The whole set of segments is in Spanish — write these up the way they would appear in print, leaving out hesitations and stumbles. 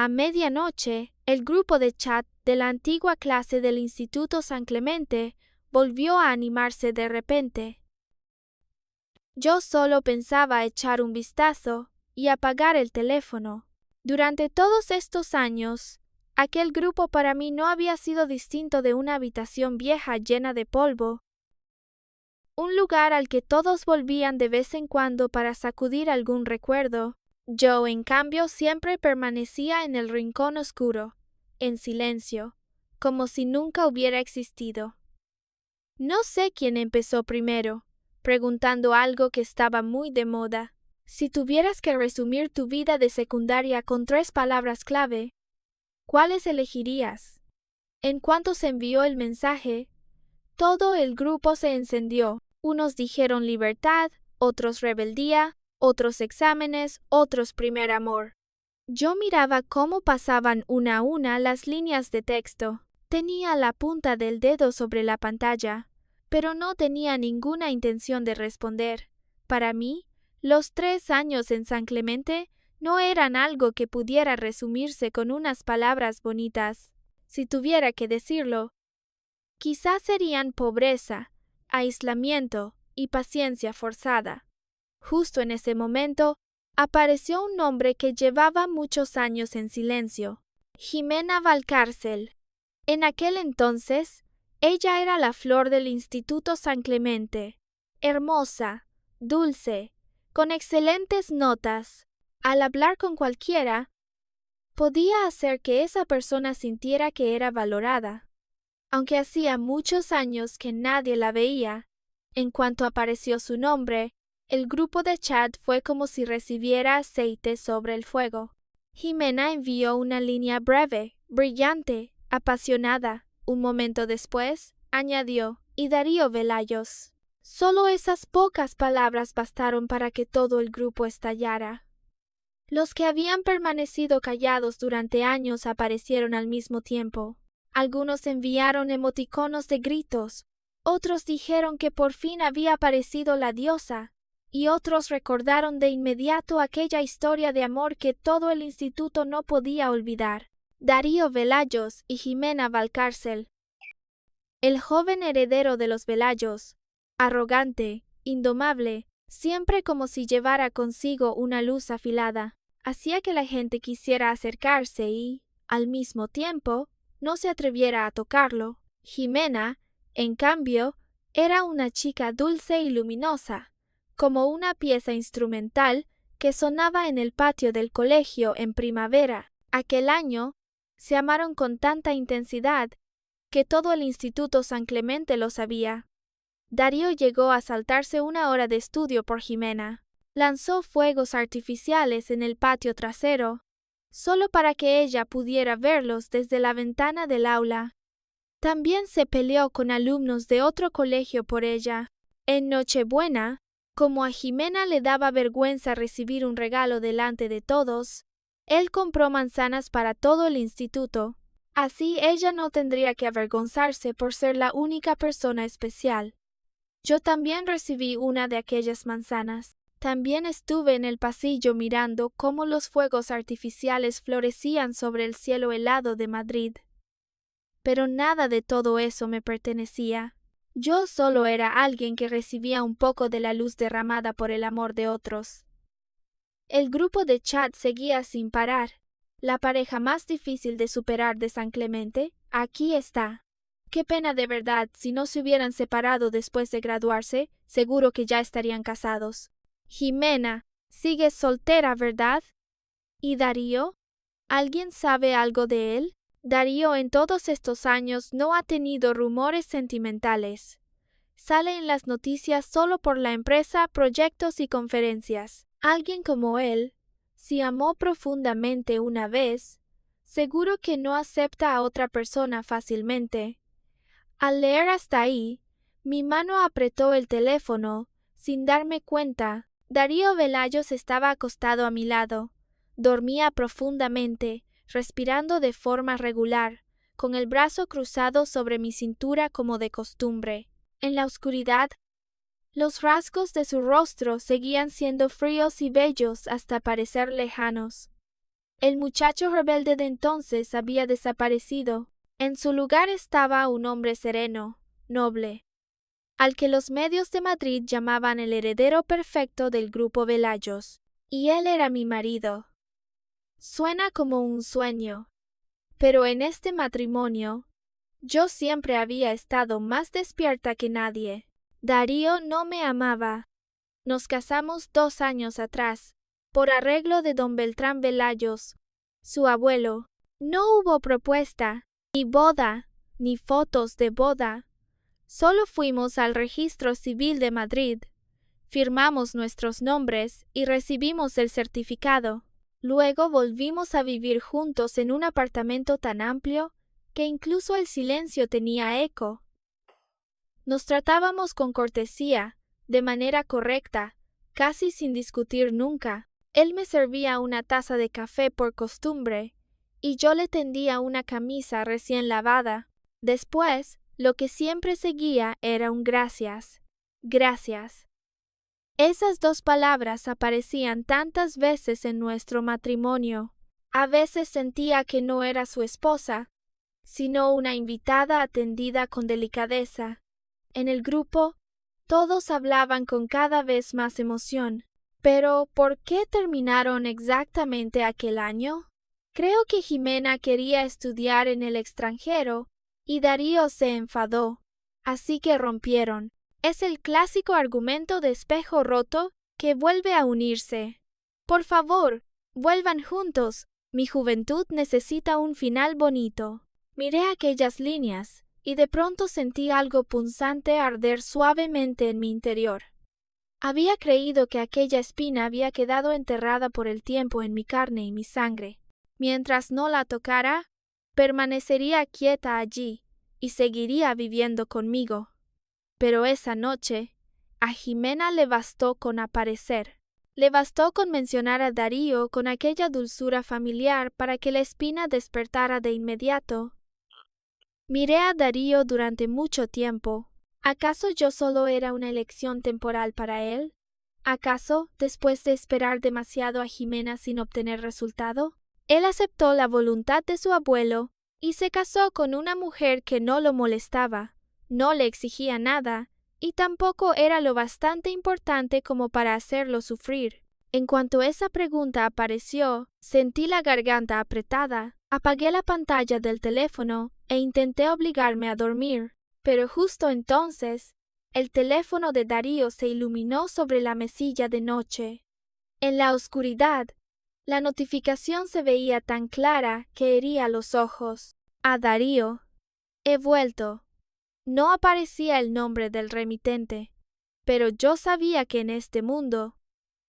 A medianoche, el grupo de chat de la antigua clase del Instituto San Clemente volvió a animarse de repente. Yo solo pensaba echar un vistazo y apagar el teléfono. Durante todos estos años, aquel grupo para mí no había sido distinto de una habitación vieja llena de polvo, un lugar al que todos volvían de vez en cuando para sacudir algún recuerdo. Yo, en cambio, siempre permanecía en el rincón oscuro, en silencio, como si nunca hubiera existido. No sé quién empezó primero, preguntando algo que estaba muy de moda. Si tuvieras que resumir tu vida de secundaria con 3 palabras clave, ¿cuáles elegirías? En cuanto se envió el mensaje, todo el grupo se encendió. Unos dijeron libertad, otros rebeldía, otros exámenes, otros primer amor. Yo miraba cómo pasaban una a una las líneas de texto. Tenía la punta del dedo sobre la pantalla, pero no tenía ninguna intención de responder. Para mí, los 3 años en San Clemente no eran algo que pudiera resumirse con unas palabras bonitas. Si tuviera que decirlo, quizás serían pobreza, aislamiento y paciencia forzada. Justo en ese momento, apareció un nombre que llevaba muchos años en silencio: Jimena Valcárcel. En aquel entonces, ella era la flor del Instituto San Clemente, hermosa, dulce, con excelentes notas. Al hablar con cualquiera, podía hacer que esa persona sintiera que era valorada. Aunque hacía muchos años que nadie la veía, en cuanto apareció su nombre, el grupo de chat fue como si recibiera aceite sobre el fuego. Jimena envió una línea breve, brillante, apasionada. Un momento después, añadió: y Darío Velayos. Solo esas pocas palabras bastaron para que todo el grupo estallara. Los que habían permanecido callados durante años aparecieron al mismo tiempo. Algunos enviaron emoticonos de gritos, otros dijeron que por fin había aparecido la diosa, y otros recordaron de inmediato aquella historia de amor que todo el instituto no podía olvidar: Darío Velayos y Jimena Valcárcel. El joven heredero de los Velayos, arrogante, indomable, siempre como si llevara consigo una luz afilada, hacía que la gente quisiera acercarse y, al mismo tiempo, no se atreviera a tocarlo. Jimena, en cambio, era una chica dulce y luminosa, como una pieza instrumental que sonaba en el patio del colegio en primavera. Aquel año se amaron con tanta intensidad que todo el Instituto San Clemente lo sabía. Darío llegó a saltarse 1 hora de estudio por Jimena. Lanzó fuegos artificiales en el patio trasero, solo para que ella pudiera verlos desde la ventana del aula. También se peleó con alumnos de otro colegio por ella. En Nochebuena, como a Jimena le daba vergüenza recibir un regalo delante de todos, él compró manzanas para todo el instituto. Así ella no tendría que avergonzarse por ser la única persona especial. Yo también recibí una de aquellas manzanas. También estuve en el pasillo mirando cómo los fuegos artificiales florecían sobre el cielo helado de Madrid. Pero nada de todo eso me pertenecía. Yo solo era alguien que recibía un poco de la luz derramada por el amor de otros. El grupo de chat seguía sin parar. La pareja más difícil de superar de San Clemente, aquí está. Qué pena de verdad, si no se hubieran separado después de graduarse, seguro que ya estarían casados. Jimena, sigues soltera, ¿verdad? ¿Y Darío? ¿Alguien sabe algo de él? Darío en todos estos años no ha tenido rumores sentimentales. Sale en las noticias solo por la empresa, proyectos y conferencias. Alguien como él, si amó profundamente una vez, seguro que no acepta a otra persona fácilmente. Al leer hasta ahí, mi mano apretó el teléfono, sin darme cuenta. Darío Velayos estaba acostado a mi lado. Dormía profundamente, respirando de forma regular, con el brazo cruzado sobre mi cintura como de costumbre. En la oscuridad, los rasgos de su rostro seguían siendo fríos y bellos hasta parecer lejanos. El muchacho rebelde de entonces había desaparecido. En su lugar estaba un hombre sereno, noble, al que los medios de Madrid llamaban el heredero perfecto del grupo Velayos. Y él era mi marido. Suena como un sueño. Pero en este matrimonio, yo siempre había estado más despierta que nadie. Darío no me amaba. Nos casamos 2 años atrás, por arreglo de don Beltrán Velayos, su abuelo. No hubo propuesta, ni boda, ni fotos de boda. Solo fuimos al registro civil de Madrid, firmamos nuestros nombres y recibimos el certificado. Luego volvimos a vivir juntos en un apartamento tan amplio que incluso el silencio tenía eco. Nos tratábamos con cortesía, de manera correcta, casi sin discutir nunca. Él me servía una taza de café por costumbre, y yo le tendía una camisa recién lavada. Después, lo que siempre seguía era un gracias. Gracias. Esas 2 palabras aparecían tantas veces en nuestro matrimonio. A veces sentía que no era su esposa, sino una invitada atendida con delicadeza. En el grupo, todos hablaban con cada vez más emoción. Pero, ¿por qué terminaron exactamente aquel año? Creo que Jimena quería estudiar en el extranjero y Darío se enfadó, así que rompieron. Es el clásico argumento de espejo roto que vuelve a unirse. Por favor, vuelvan juntos. Mi juventud necesita un final bonito. Miré aquellas líneas y de pronto sentí algo punzante arder suavemente en mi interior. Había creído que aquella espina había quedado enterrada por el tiempo en mi carne y mi sangre. Mientras no la tocara, permanecería quieta allí y seguiría viviendo conmigo. Pero esa noche, a Jimena le bastó con aparecer. Le bastó con mencionar a Darío con aquella dulzura familiar para que la espina despertara de inmediato. Miré a Darío durante mucho tiempo. ¿Acaso yo solo era una elección temporal para él? ¿Acaso, después de esperar demasiado a Jimena sin obtener resultado, él aceptó la voluntad de su abuelo y se casó con una mujer que no lo molestaba, no le exigía nada y tampoco era lo bastante importante como para hacerlo sufrir? En cuanto esa pregunta apareció, sentí la garganta apretada, apagué la pantalla del teléfono e intenté obligarme a dormir. Pero justo entonces, el teléfono de Darío se iluminó sobre la mesilla de noche. En la oscuridad, la notificación se veía tan clara que hería los ojos. A Darío. He vuelto. No aparecía el nombre del remitente, pero yo sabía que en este mundo,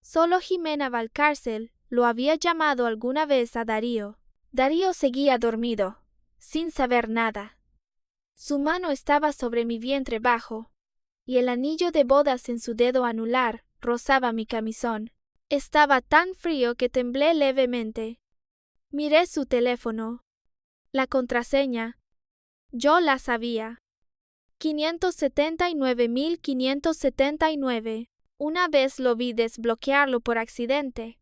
solo Jimena Valcárcel lo había llamado alguna vez a Darío. Darío seguía dormido, sin saber nada. Su mano estaba sobre mi vientre bajo, y el anillo de bodas en su dedo anular rozaba mi camisón. Estaba tan frío que temblé levemente. Miré su teléfono. La contraseña. Yo la sabía. 579.579. Una vez lo vi desbloquearlo por accidente.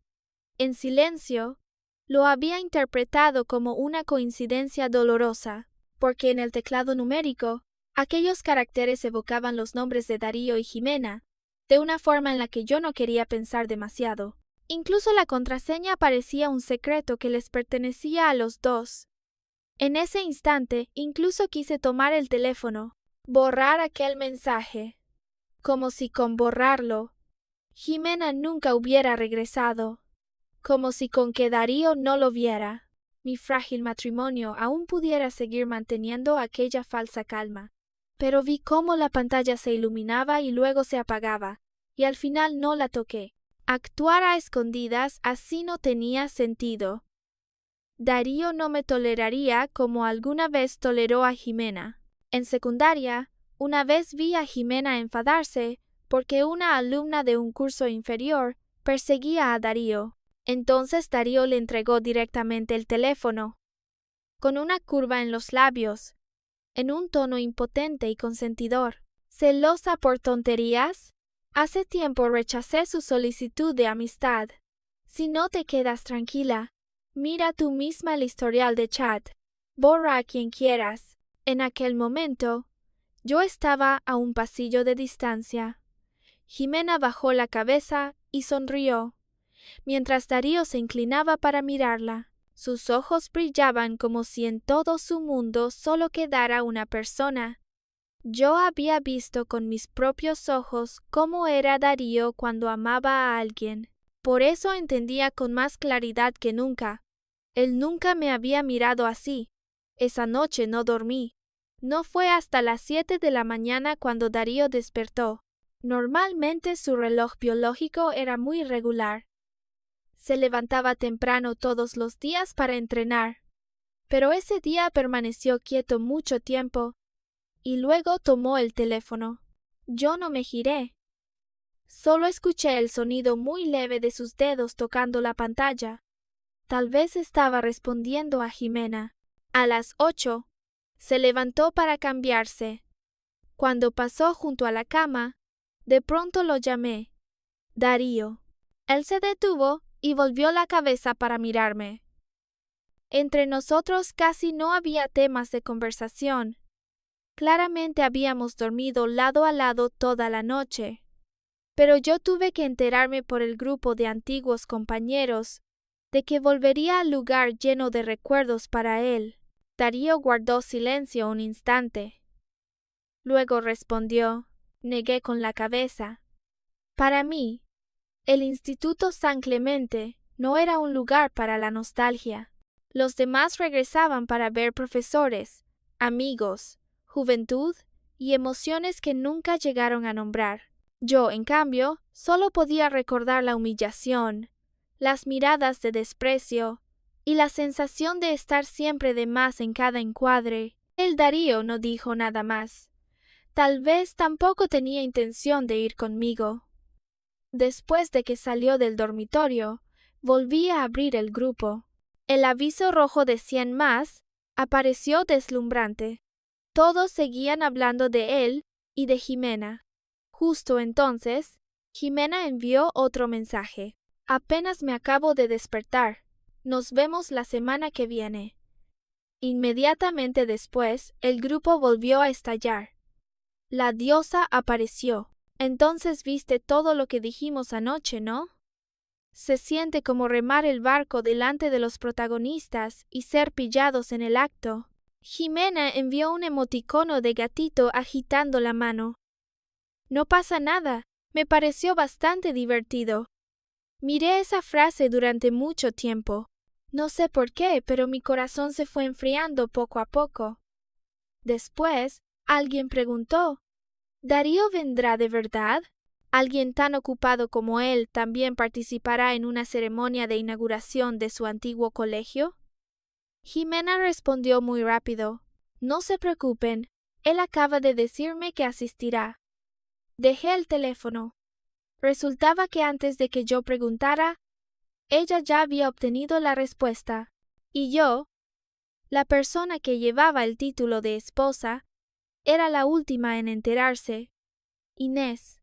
En silencio, lo había interpretado como una coincidencia dolorosa, porque en el teclado numérico, aquellos caracteres evocaban los nombres de Darío y Jimena, de una forma en la que yo no quería pensar demasiado. Incluso la contraseña parecía un secreto que les pertenecía a los dos. En ese instante, incluso quise tomar el teléfono, borrar aquel mensaje, como si con borrarlo, Jimena nunca hubiera regresado, como si con que Darío no lo viera, mi frágil matrimonio aún pudiera seguir manteniendo aquella falsa calma. Pero vi cómo la pantalla se iluminaba y luego se apagaba, y al final no la toqué. Actuar a escondidas así no tenía sentido. Darío no me toleraría como alguna vez toleró a Jimena. En secundaria, una vez vi a Jimena enfadarse porque una alumna de un curso inferior perseguía a Darío. Entonces Darío le entregó directamente el teléfono, con una curva en los labios, en un tono impotente y consentidor. ¿Celosa por tonterías? Hace tiempo rechacé su solicitud de amistad. Si no te quedas tranquila, Mira tú misma el historial de chat. Borra a quien quieras. En aquel momento, yo estaba a un pasillo de distancia. Jimena bajó la cabeza y sonrió, mientras Darío se inclinaba para mirarla. Sus ojos brillaban como si en todo su mundo solo quedara una persona. Yo había visto con mis propios ojos cómo era Darío cuando amaba a alguien. Por eso entendía con más claridad que nunca. Él nunca me había mirado así. Esa noche no dormí. No fue hasta las 7 de la mañana cuando Darío despertó. Normalmente su reloj biológico era muy regular. Se levantaba temprano todos los días para entrenar. Pero ese día permaneció quieto mucho tiempo y luego tomó el teléfono. Yo no me giré. Solo escuché el sonido muy leve de sus dedos tocando la pantalla. Tal vez estaba respondiendo a Jimena. A las 8, se levantó para cambiarse. Cuando pasó junto a la cama, de pronto lo llamé. Darío. Él se detuvo y volvió la cabeza para mirarme. Entre nosotros casi no había temas de conversación. Claramente habíamos dormido lado a lado toda la noche. Pero yo tuve que enterarme por el grupo de antiguos compañeros de que volvería al lugar lleno de recuerdos para él. Darío guardó silencio un instante. Luego respondió. Negué con la cabeza. Para mí, el Instituto San Clemente no era un lugar para la nostalgia. Los demás regresaban para ver profesores, amigos, juventud y emociones que nunca llegaron a nombrar. Yo, en cambio, solo podía recordar la humillación, las miradas de desprecio y la sensación de estar siempre de más en cada encuadre. El Darío no dijo nada más. Tal vez tampoco tenía intención de ir conmigo. Después de que salió del dormitorio, volví a abrir el grupo. El aviso rojo de 100 más apareció deslumbrante. Todos seguían hablando de él y de Jimena. Justo entonces, Jimena envió otro mensaje. Apenas me acabo de despertar. Nos vemos la semana que viene. Inmediatamente después, el grupo volvió a estallar. La diosa apareció. Entonces viste todo lo que dijimos anoche, ¿no? Se siente como remar el barco delante de los protagonistas y ser pillados en el acto. Jimena envió un emoticono de gatito agitando la mano. No pasa nada. Me pareció bastante divertido. Miré esa frase durante mucho tiempo. No sé por qué, pero mi corazón se fue enfriando poco a poco. Después, alguien preguntó, ¿Darío vendrá de verdad? ¿Alguien tan ocupado como él también participará en una ceremonia de inauguración de su antiguo colegio? Jimena respondió muy rápido. No se preocupen, él acaba de decirme que asistirá. Dejé el teléfono. Resultaba que antes de que yo preguntara, ella ya había obtenido la respuesta. Y yo, la persona que llevaba el título de esposa, era la última en enterarse. Inés.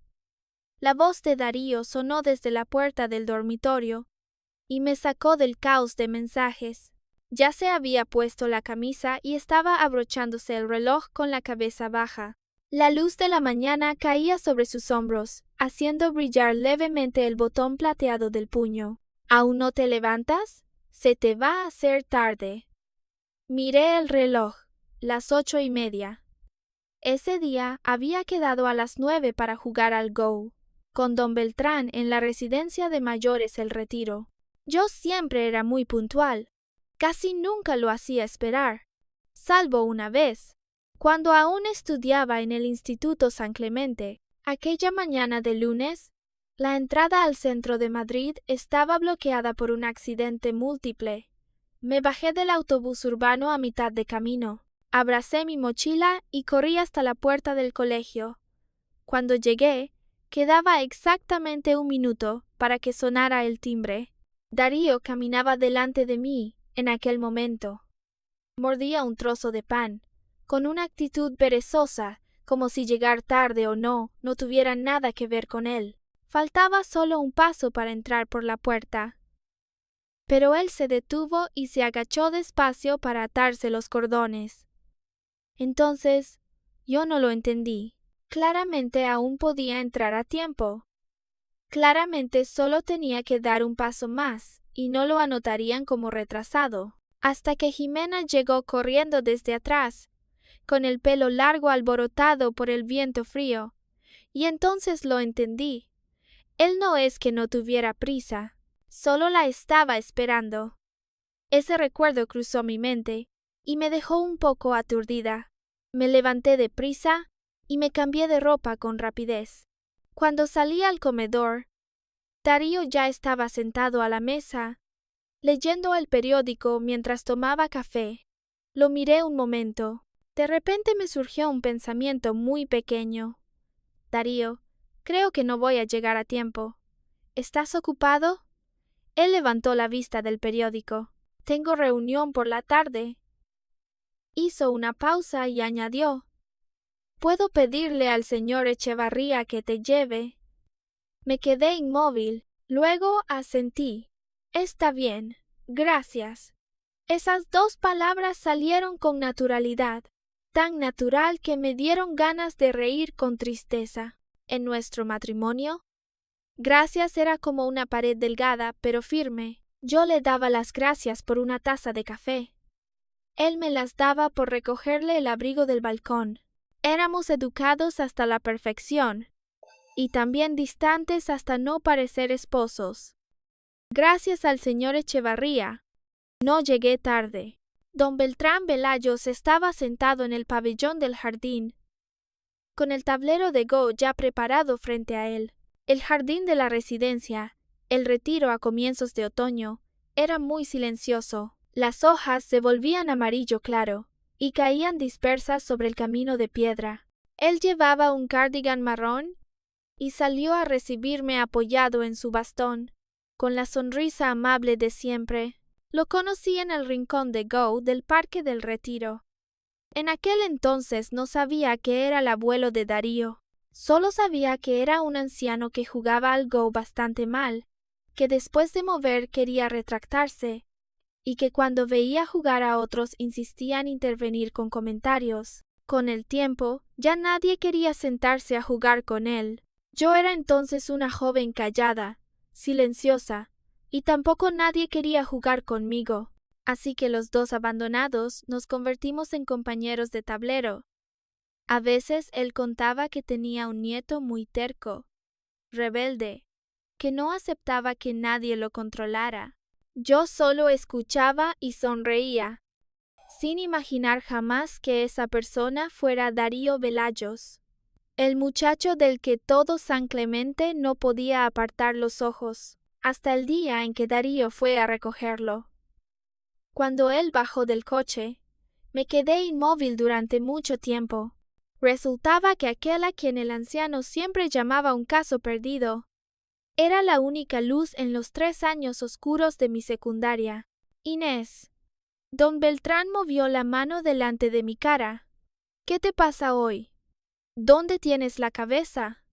La voz de Darío sonó desde la puerta del dormitorio y me sacó del caos de mensajes. Ya se había puesto la camisa y estaba abrochándose el reloj con la cabeza baja. La luz de la mañana caía sobre sus hombros, haciendo brillar levemente el botón plateado del puño. ¿Aún no te levantas? Se te va a hacer tarde. Miré el reloj. Las 8:30. Ese día había quedado a las 9 para jugar al Go, con don Beltrán en la residencia de mayores El Retiro. Yo siempre era muy puntual. Casi nunca lo hacía esperar, salvo una vez, cuando aún estudiaba en el Instituto San Clemente. Aquella mañana de lunes, la entrada al centro de Madrid estaba bloqueada por un accidente múltiple. Me bajé del autobús urbano a mitad de camino, abracé mi mochila y corrí hasta la puerta del colegio. Cuando llegué, quedaba exactamente 1 minuto para que sonara el timbre. Darío caminaba delante de mí en aquel momento. Mordía un trozo de pan, con una actitud perezosa, como si llegar tarde o no tuviera nada que ver con él. Faltaba solo un paso para entrar por la puerta. Pero él se detuvo y se agachó despacio para atarse los cordones. Entonces, yo no lo entendí. Claramente aún podía entrar a tiempo. Claramente solo tenía que dar un paso más, y no lo anotarían como retrasado. Hasta que Jimena llegó corriendo desde atrás, con el pelo largo alborotado por el viento frío, y entonces lo entendí. Él no es que no tuviera prisa, solo la estaba esperando. Ese recuerdo cruzó mi mente, y me dejó un poco aturdida. Me levanté deprisa y me cambié de ropa con rapidez. Cuando salí al comedor, Darío ya estaba sentado a la mesa, leyendo el periódico mientras tomaba café. Lo miré un momento. De repente me surgió un pensamiento muy pequeño. Darío, creo que no voy a llegar a tiempo. ¿Estás ocupado? Él levantó la vista del periódico. Tengo reunión por la tarde. Hizo una pausa y añadió: ¿Puedo pedirle al señor Echevarría que te lleve? Me quedé inmóvil. Luego asentí. Está bien. Gracias. Esas dos palabras salieron con naturalidad, tan natural que me dieron ganas de reír con tristeza. En nuestro matrimonio, gracias era como una pared delgada pero firme. Yo le daba las gracias por una taza de café. Él me las daba por recogerle el abrigo del balcón. Éramos educados hasta la perfección, y también distantes hasta no parecer esposos. Gracias al señor Echevarría, no llegué tarde. Don Beltrán Velayos estaba sentado en el pabellón del jardín, con el tablero de Go ya preparado frente a él. El jardín de la residencia, el retiro a comienzos de otoño, era muy silencioso. Las hojas se volvían amarillo claro y caían dispersas sobre el camino de piedra. Él llevaba un cardigan marrón y salió a recibirme apoyado en su bastón, con la sonrisa amable de siempre. Lo conocí en el rincón de Go del Parque del Retiro. En aquel entonces no sabía que era el abuelo de Darío. Solo sabía que era un anciano que jugaba al Go bastante mal, que después de mover quería retractarse, y que cuando veía jugar a otros insistía en intervenir con comentarios. Con el tiempo, ya nadie quería sentarse a jugar con él. Yo era entonces una joven callada, silenciosa, y tampoco nadie quería jugar conmigo. Así que los dos abandonados nos convertimos en compañeros de tablero. A veces él contaba que tenía un nieto muy terco, rebelde, que no aceptaba que nadie lo controlara. Yo solo escuchaba y sonreía, sin imaginar jamás que esa persona fuera Darío Velayos, el muchacho del que todo San Clemente no podía apartar los ojos, hasta el día en que Darío fue a recogerlo. Cuando él bajó del coche, me quedé inmóvil durante mucho tiempo. Resultaba que aquel a quien el anciano siempre llamaba un caso perdido era la única luz en los 3 años oscuros de mi secundaria. Inés. Don Beltrán movió la mano delante de mi cara. ¿Qué te pasa hoy? ¿Dónde tienes la cabeza?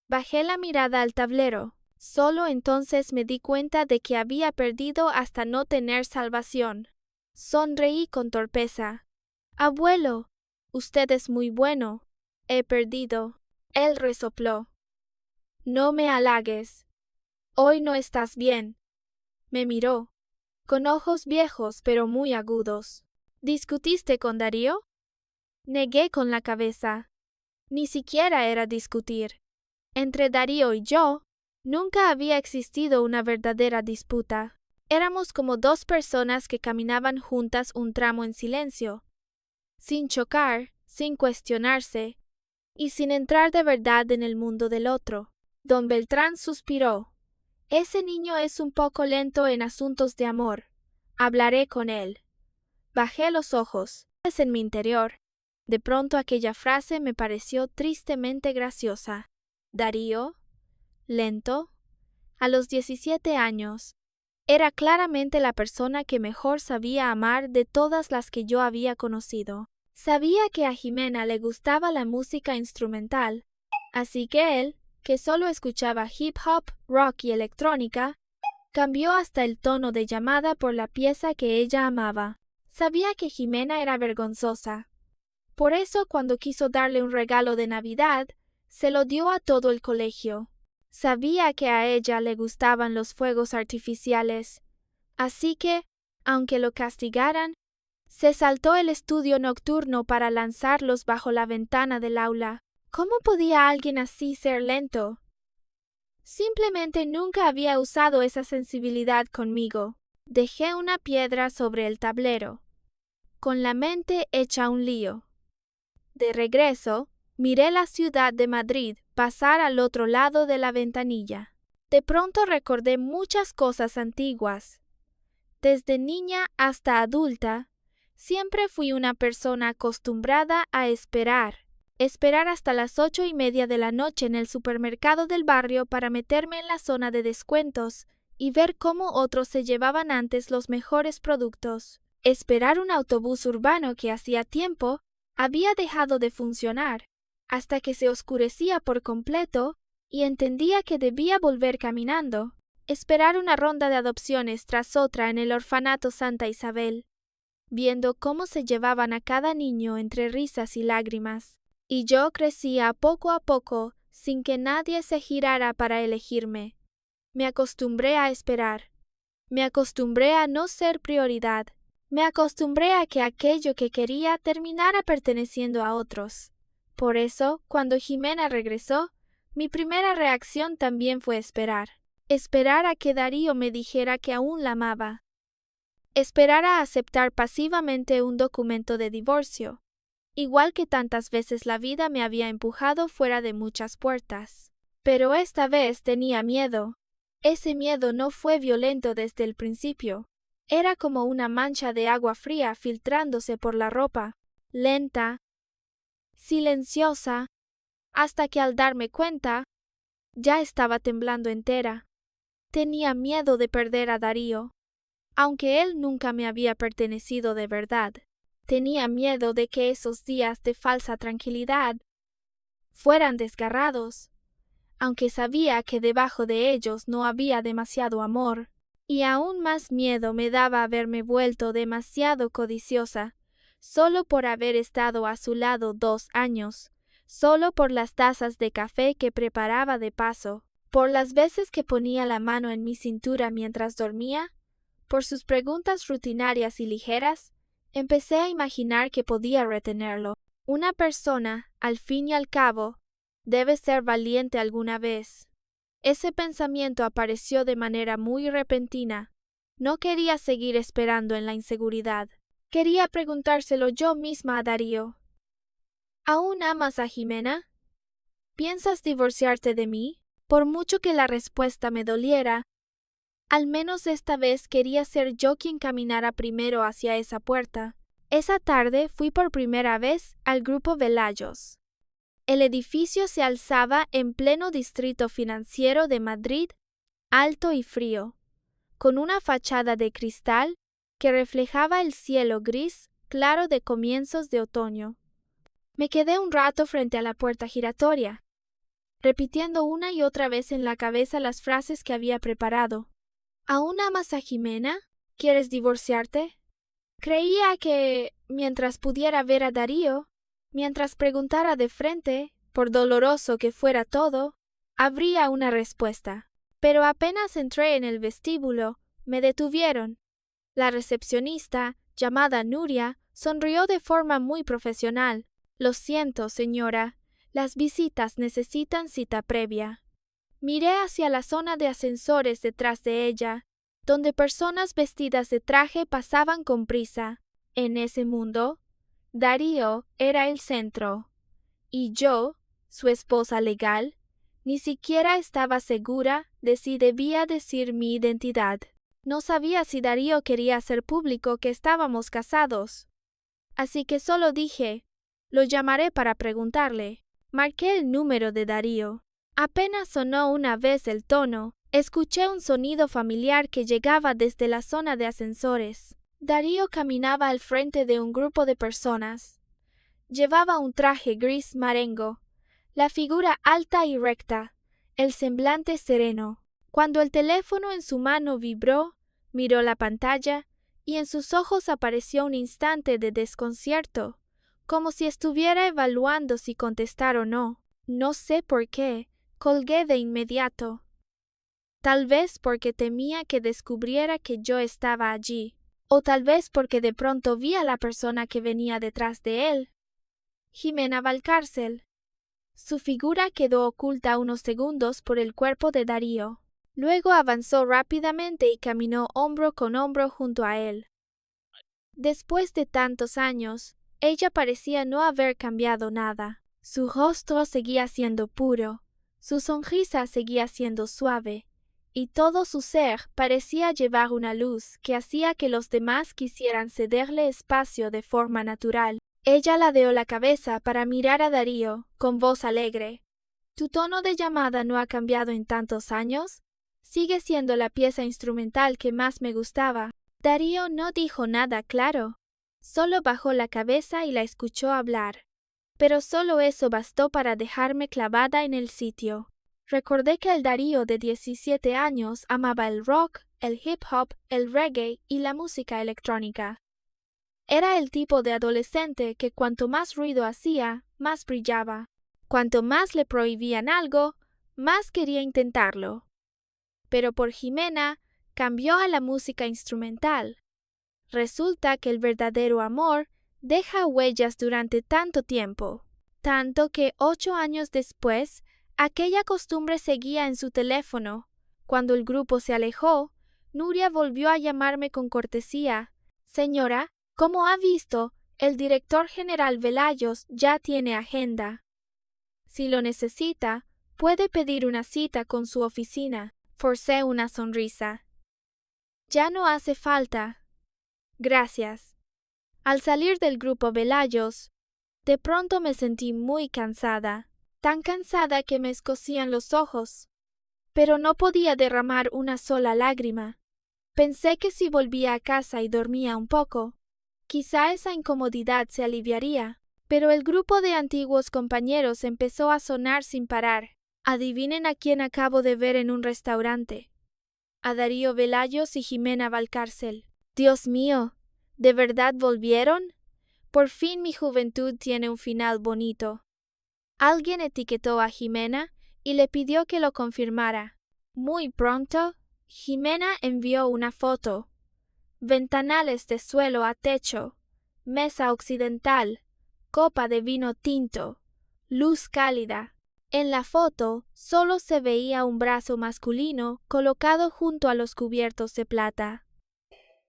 Bajé la mirada al tablero. Solo entonces me di cuenta de que había perdido hasta no tener salvación. Sonreí con torpeza. Abuelo, usted es muy bueno. He perdido. Él resopló. No me halagues. Hoy no estás bien. Me miró, con ojos viejos pero muy agudos. ¿Discutiste con Darío? Negué con la cabeza. Ni siquiera era discutir. Entre Darío y yo, nunca había existido una verdadera disputa. Éramos como dos personas que caminaban juntas un tramo en silencio, sin chocar, sin cuestionarse, y sin entrar de verdad en el mundo del otro. Don Beltrán suspiró. Ese niño es un poco lento en asuntos de amor. Hablaré con él. Bajé los ojos. Es en mi interior. De pronto aquella frase me pareció tristemente graciosa. Darío, lento, a los 17 años, era claramente la persona que mejor sabía amar de todas las que yo había conocido. Sabía que a Jimena le gustaba la música instrumental, así que él, que solo escuchaba hip hop, rock y electrónica, Cambió hasta el tono de llamada por la pieza que ella amaba. Sabía que Jimena era vergonzosa. Por eso, cuando quiso darle un regalo de Navidad, se lo dio a todo el colegio. Sabía que a ella le gustaban los fuegos artificiales. Así que, aunque lo castigaran, se saltó el estudio nocturno para lanzarlos bajo la ventana del aula. ¿Cómo podía alguien así ser lento? Simplemente nunca había usado esa sensibilidad conmigo. Dejé una piedra sobre el tablero, con la mente hecha un lío. De regreso, miré la ciudad de Madrid pasar al otro lado de la ventanilla. De pronto recordé muchas cosas antiguas. Desde niña hasta adulta, siempre fui una persona acostumbrada a esperar hasta las 8:30 de la noche en el supermercado del barrio para meterme en la zona de descuentos y ver cómo otros se llevaban antes los mejores productos. Esperar un autobús urbano que hacía tiempo había dejado de funcionar, hasta que se oscurecía por completo y entendía que debía volver caminando. Esperar una ronda de adopciones tras otra en el orfanato Santa Isabel, viendo cómo se llevaban a cada niño entre risas y lágrimas. Y yo crecía poco a poco sin que nadie se girara para elegirme. Me acostumbré a esperar. Me acostumbré a no ser prioridad. Me acostumbré a que aquello que quería terminara perteneciendo a otros. Por eso, cuando Jimena regresó, mi primera reacción también fue esperar. Esperar a que Darío me dijera que aún la amaba. Esperar a aceptar pasivamente un documento de divorcio, igual que tantas veces la vida me había empujado fuera de muchas puertas. Pero esta vez tenía miedo. Ese miedo no fue violento desde el principio. Era como una mancha de agua fría filtrándose por la ropa, lenta, silenciosa, hasta que al darme cuenta, ya estaba temblando entera. Tenía miedo de perder a Darío, aunque él nunca me había pertenecido de verdad. Tenía miedo de que esos días de falsa tranquilidad fueran desgarrados, aunque sabía que debajo de ellos no había demasiado amor. Y aún más miedo me daba haberme vuelto demasiado codiciosa, solo por haber estado a su lado 2 años, solo por las tazas de café que preparaba de paso, por las veces que ponía la mano en mi cintura mientras dormía, por sus preguntas rutinarias y ligeras. Empecé a imaginar que podía retenerlo. Una persona, al fin y al cabo, debe ser valiente alguna vez. Ese pensamiento apareció de manera muy repentina. No quería seguir esperando en la inseguridad. Quería preguntárselo yo misma a Darío. ¿Aún amas a Jimena? ¿Piensas divorciarte de mí? Por mucho que la respuesta me doliera, al menos esta vez quería ser yo quien caminara primero hacia esa puerta. Esa tarde fui por primera vez al Grupo Velayos. El edificio se alzaba en pleno distrito financiero de Madrid, alto y frío, con una fachada de cristal que reflejaba el cielo gris claro de comienzos de otoño. Me quedé un rato frente a la puerta giratoria, repitiendo una y otra vez en la cabeza las frases que había preparado. ¿Aún amas a Jimena? ¿Quieres divorciarte? Creía que, mientras pudiera ver a Darío, mientras preguntara de frente, por doloroso que fuera todo, habría una respuesta. Pero apenas entré en el vestíbulo, me detuvieron. La recepcionista, llamada Nuria, sonrió de forma muy profesional. Lo siento, señora, las visitas necesitan cita previa. Miré hacia la zona de ascensores detrás de ella, donde personas vestidas de traje pasaban con prisa. En ese mundo, Darío era el centro, y yo, su esposa legal, ni siquiera estaba segura de si debía decir mi identidad. No sabía si Darío quería hacer público que estábamos casados. Así que solo dije, lo llamaré para preguntarle. Marqué el número de Darío. Apenas sonó una vez el tono, escuché un sonido familiar que llegaba desde la zona de ascensores. Darío caminaba al frente de un grupo de personas. Llevaba un traje gris marengo, la figura alta y recta, el semblante sereno. Cuando el teléfono en su mano vibró, miró la pantalla y en sus ojos apareció un instante de desconcierto, como si estuviera evaluando si contestar o no. No sé por qué, colgué de inmediato. Tal vez porque temía que descubriera que yo estaba allí, o tal vez porque de pronto vi a la persona que venía detrás de él. Jimena Valcárcel. Su figura quedó oculta unos segundos por el cuerpo de Darío. Luego avanzó rápidamente y caminó hombro con hombro junto a él. Después de tantos años, ella parecía no haber cambiado nada. Su rostro seguía siendo puro, su sonrisa seguía siendo suave, y todo su ser parecía llevar una luz que hacía que los demás quisieran cederle espacio de forma natural. Ella ladeó la cabeza para mirar a Darío, con voz alegre. ¿Tu tono de llamada no ha cambiado en tantos años? Sigue siendo la pieza instrumental que más me gustaba. Darío no dijo nada claro, solo bajó la cabeza y la escuchó hablar. Pero solo eso bastó para dejarme clavada en el sitio. Recordé que el Darío de 17 años amaba el rock, el hip hop, el reggae y la música electrónica. Era el tipo de adolescente que cuanto más ruido hacía, más brillaba. Cuanto más le prohibían algo, más quería intentarlo. Pero por Jimena, cambió a la música instrumental. Resulta que el verdadero amor deja huellas durante tanto tiempo, tanto que 8 años después, aquella costumbre seguía en su teléfono. Cuando el grupo se alejó, Nuria volvió a llamarme con cortesía. Señora, como ha visto, el director general Velayos ya tiene agenda. Si lo necesita, puede pedir una cita con su oficina. Forcé una sonrisa. Ya no hace falta. Gracias. Al salir del grupo Velayos, de pronto me sentí muy cansada, tan cansada que me escocían los ojos, pero no podía derramar una sola lágrima. Pensé que si volvía a casa y dormía un poco, quizá esa incomodidad se aliviaría, pero el grupo de antiguos compañeros empezó a sonar sin parar. Adivinen a quién acabo de ver en un restaurante. A Darío Velayos y Jimena Valcárcel. Dios mío, ¿de verdad volvieron? Por fin mi juventud tiene un final bonito. Alguien etiquetó a Jimena y le pidió que lo confirmara. Muy pronto, Jimena envió una foto. Ventanales de suelo a techo, mesa occidental, copa de vino tinto, luz cálida. En la foto solo se veía un brazo masculino colocado junto a los cubiertos de plata.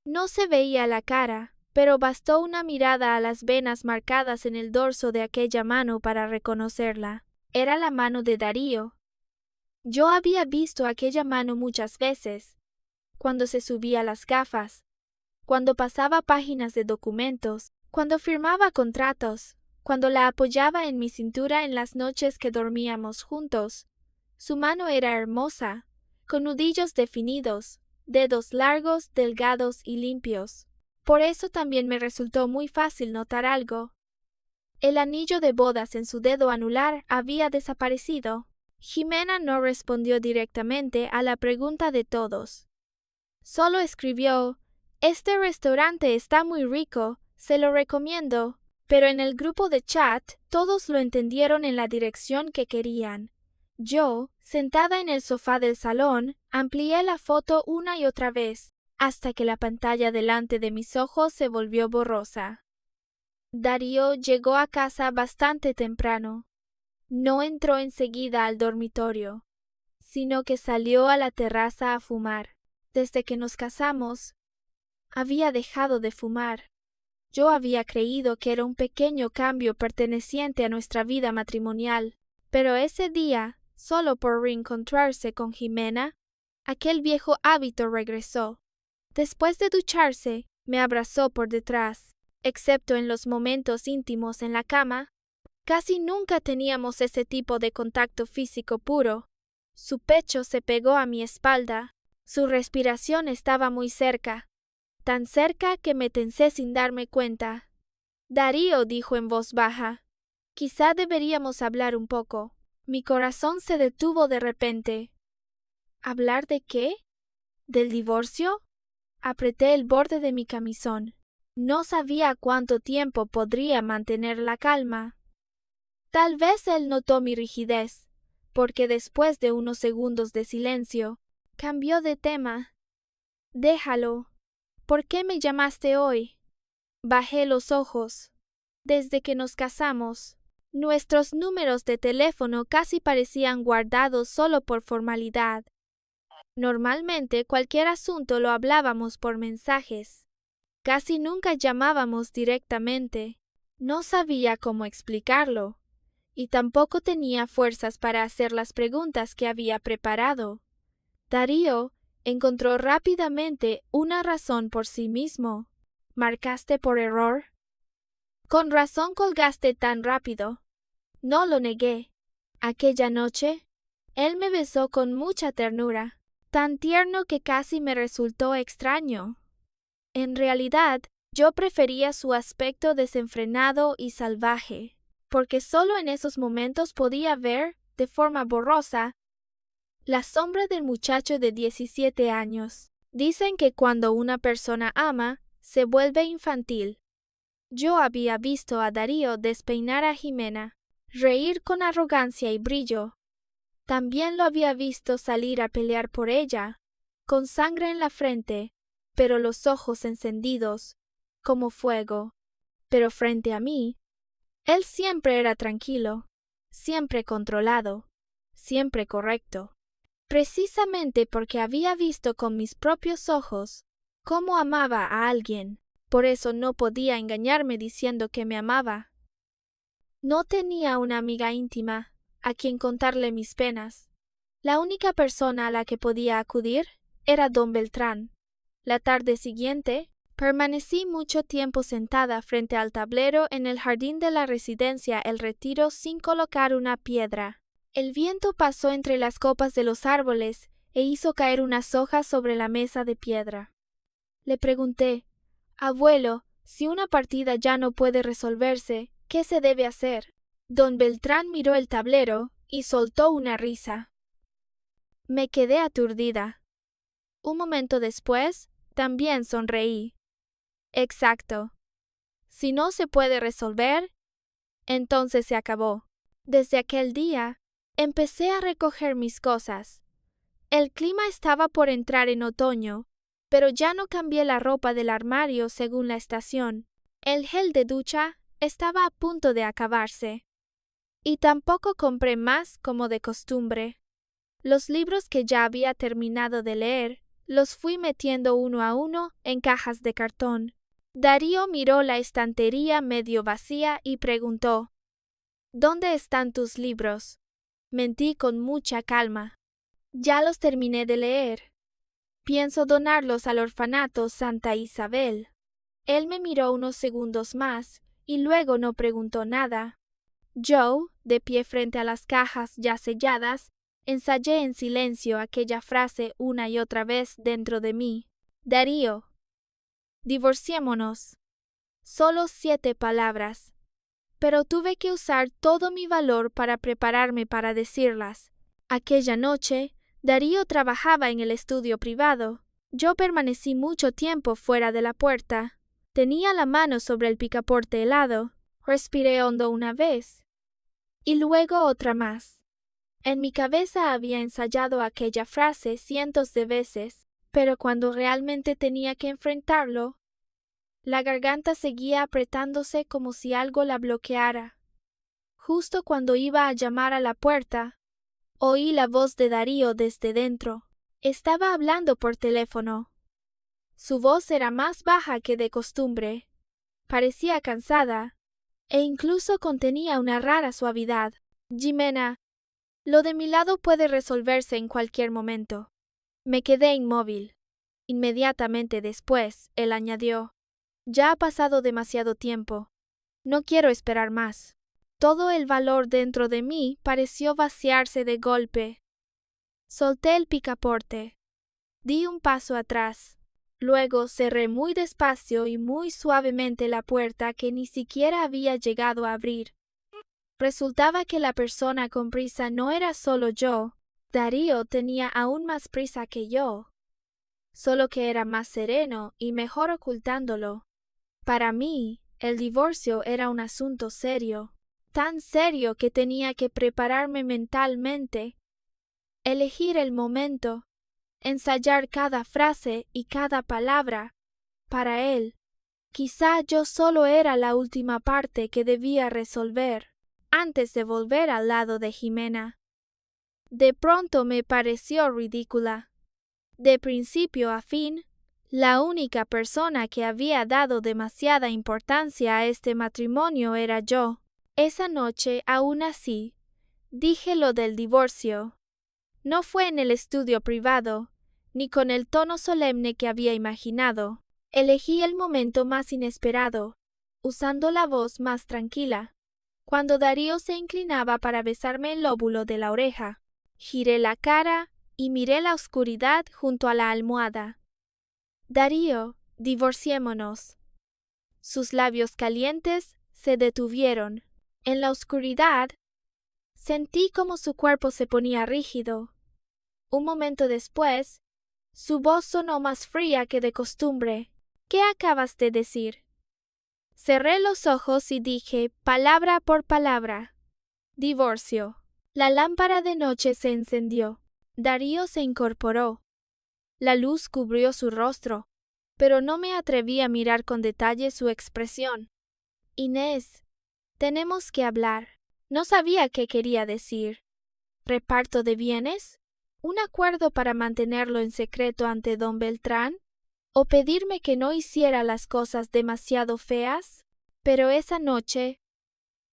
No se veía la cara, pero bastó una mirada a las venas marcadas en el dorso de aquella mano para reconocerla. Era la mano de Darío. Yo había visto aquella mano muchas veces, cuando se subía las gafas, cuando pasaba páginas de documentos, cuando firmaba contratos, cuando la apoyaba en mi cintura en las noches que dormíamos juntos. Su mano era hermosa, con nudillos definidos, dedos largos, delgados y limpios. Por eso también me resultó muy fácil notar algo. El anillo de bodas en su dedo anular había desaparecido. Jimena no respondió directamente a la pregunta de todos. Solo escribió: «Este restaurante está muy rico, se lo recomiendo». Pero en el grupo de chat todos lo entendieron en la dirección que querían. Yo, sentada en el sofá del salón, amplié la foto una y otra vez, hasta que la pantalla delante de mis ojos se volvió borrosa. Darío llegó a casa bastante temprano. No entró enseguida al dormitorio, sino que salió a la terraza a fumar. Desde que nos casamos, había dejado de fumar. Yo había creído que era un pequeño cambio perteneciente a nuestra vida matrimonial, pero ese día, solo por reencontrarse con Jimena, aquel viejo hábito regresó. Después de ducharse, me abrazó por detrás. Excepto en los momentos íntimos en la cama, casi nunca teníamos ese tipo de contacto físico puro. Su pecho se pegó a mi espalda, su respiración estaba muy cerca. Tan cerca que me tensé sin darme cuenta. Darío dijo en voz baja: «Quizá deberíamos hablar un poco». Mi corazón se detuvo de repente. ¿Hablar de qué? ¿Del divorcio? Apreté el borde de mi camisón. No sabía cuánto tiempo podría mantener la calma. Tal vez él notó mi rigidez, porque después de unos segundos de silencio, cambió de tema. Déjalo. ¿Por qué me llamaste hoy? Bajé los ojos. Desde que nos casamos, nuestros números de teléfono casi parecían guardados solo por formalidad. Normalmente cualquier asunto lo hablábamos por mensajes. Casi nunca llamábamos directamente. No sabía cómo explicarlo, y tampoco tenía fuerzas para hacer las preguntas que había preparado. Darío encontró rápidamente una razón por sí mismo. ¿Marcaste por error? Con razón colgaste tan rápido. No lo negué. Aquella noche, él me besó con mucha ternura, tan tierno que casi me resultó extraño. En realidad, yo prefería su aspecto desenfrenado y salvaje, porque solo en esos momentos podía ver, de forma borrosa, la sombra del muchacho de 17 años. Dicen que cuando una persona ama, se vuelve infantil. Yo había visto a Darío despeinar a Jimena, reír con arrogancia y brillo. También lo había visto salir a pelear por ella, con sangre en la frente, pero los ojos encendidos, como fuego. Pero frente a mí, él siempre era tranquilo, siempre controlado, siempre correcto. Precisamente porque había visto con mis propios ojos cómo amaba a alguien, por eso no podía engañarme diciendo que me amaba. No tenía una amiga íntima a quien contarle mis penas. La única persona a la que podía acudir era don Beltrán. La tarde siguiente, permanecí mucho tiempo sentada frente al tablero en el jardín de la residencia El Retiro sin colocar una piedra. El viento pasó entre las copas de los árboles e hizo caer unas hojas sobre la mesa de piedra. Le pregunté, abuelo, si una partida ya no puede resolverse, ¿qué se debe hacer? Don Beltrán miró el tablero y soltó una risa. Me quedé aturdida. Un momento después, también sonreí. Exacto. Si no se puede resolver, entonces se acabó. Desde aquel día, empecé a recoger mis cosas. El clima estaba por entrar en otoño, pero ya no cambié la ropa del armario según la estación. El gel de ducha estaba a punto de acabarse. Y tampoco compré más como de costumbre. Los libros que ya había terminado de leer, los fui metiendo uno a uno en cajas de cartón. Darío miró la estantería medio vacía y preguntó, ¿dónde están tus libros? Mentí con mucha calma. Ya los terminé de leer. Pienso donarlos al orfanato Santa Isabel. Él me miró unos segundos más y luego no preguntó nada. Yo, de pie frente a las cajas ya selladas, ensayé en silencio aquella frase una y otra vez dentro de mí. Darío, divorciémonos. Solo 7 palabras. Pero tuve que usar todo mi valor para prepararme para decirlas. Aquella noche, Darío trabajaba en el estudio privado. Yo permanecí mucho tiempo fuera de la puerta. Tenía la mano sobre el picaporte helado. Respiré hondo una vez. Y luego otra más. En mi cabeza había ensayado aquella frase cientos de veces, pero cuando realmente tenía que enfrentarlo, la garganta seguía apretándose como si algo la bloqueara. Justo cuando iba a llamar a la puerta, oí la voz de Darío desde dentro. Estaba hablando por teléfono. Su voz era más baja que de costumbre. Parecía cansada, e incluso contenía una rara suavidad. Jimena, lo de mi lado puede resolverse en cualquier momento. Me quedé inmóvil. Inmediatamente después, él añadió, ya ha pasado demasiado tiempo. No quiero esperar más. Todo el valor dentro de mí pareció vaciarse de golpe. Solté el picaporte. Di un paso atrás. Luego cerré muy despacio y muy suavemente la puerta que ni siquiera había llegado a abrir. Resultaba que la persona con prisa no era solo yo, Darío tenía aún más prisa que yo, solo que era más sereno y mejor ocultándolo. Para mí, el divorcio era un asunto serio, tan serio que tenía que prepararme mentalmente, elegir el momento, ensayar cada frase y cada palabra. Para él, quizá yo solo era la última parte que debía resolver, antes de volver al lado de Jimena. De pronto me pareció ridícula. De principio a fin, la única persona que había dado demasiada importancia a este matrimonio era yo. Esa noche, aún así, dije lo del divorcio. No fue en el estudio privado, ni con el tono solemne que había imaginado. Elegí el momento más inesperado, usando la voz más tranquila. Cuando Darío se inclinaba para besarme el lóbulo de la oreja, giré la cara y miré la oscuridad junto a la almohada. Darío, divorciémonos. Sus labios calientes se detuvieron. En la oscuridad, sentí como su cuerpo se ponía rígido. Un momento después, su voz sonó más fría que de costumbre. ¿Qué acabas de decir? Cerré los ojos y dije, palabra por palabra. Divorcio. La lámpara de noche se encendió. Darío se incorporó. La luz cubrió su rostro, pero no me atreví a mirar con detalle su expresión. Inés, tenemos que hablar. No sabía qué quería decir. ¿Reparto de bienes? ¿Un acuerdo para mantenerlo en secreto ante don Beltrán? ¿O pedirme que no hiciera las cosas demasiado feas? Pero esa noche,